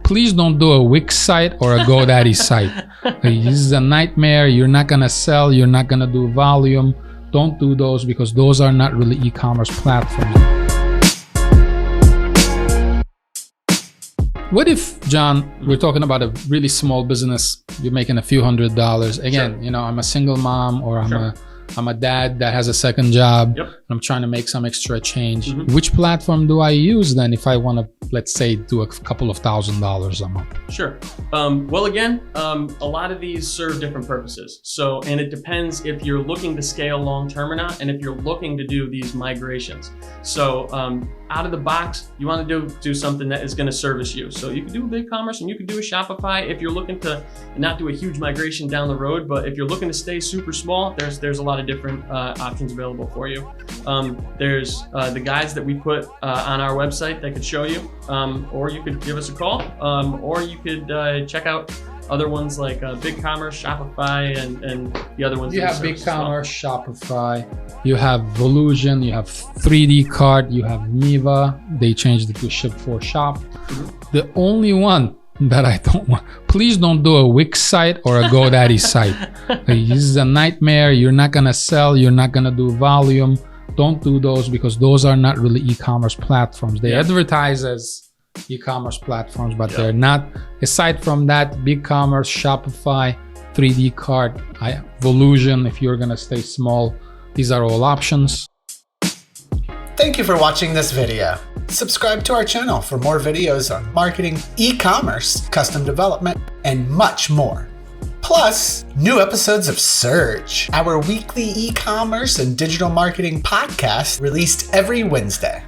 Please don't do a Wix site or a GoDaddy site. This is a nightmare. You're not gonna sell. You're not gonna do volume. Don't do those because those are not really e-commerce platforms. What if, John, we're talking about a really small business, you're making a few $100s. Again, Sure. I'm a single mom, or Sure. I'm a dad that has a second job. Yep. And I'm trying to make some extra change. Mm-hmm. Which platform do I use then if I want to, let's say, do a couple of $1,000s a month? Sure. Well, again, a lot of these serve different purposes. So, and it depends if you're looking to scale long-term or not, and if you're looking to do these migrations. So, out of the box, you want to do something that is going to service you. So you can do a BigCommerce and you can do a Shopify if you're looking to not do a huge migration down the road. But if you're looking to stay super small, there's a lot of different options available for you. There's the guides that we put on our website that could show you, or you could give us a call, or you could check out other ones like BigCommerce, Shopify, and the other ones. You have BigCommerce, Shopify, you have Volusion, you have 3D Cart, you have Niva. They changed it to Ship4Shop. Mm-hmm. The only one that I don't want, please don't do a Wix site or a GoDaddy site. This is a nightmare. You're not gonna sell. You're not gonna do volume. Don't do those because those are not really e-commerce platforms. They advertise as e-commerce platforms, but they're not. Aside from that, BigCommerce, Shopify, 3D Cart, Volusion, if you're gonna stay small, these are all options. Thank you for watching this video. Subscribe to our channel for more videos on marketing, e-commerce, custom development, and much more. Plus, new episodes of Surge, our weekly e-commerce and digital marketing podcast released every Wednesday.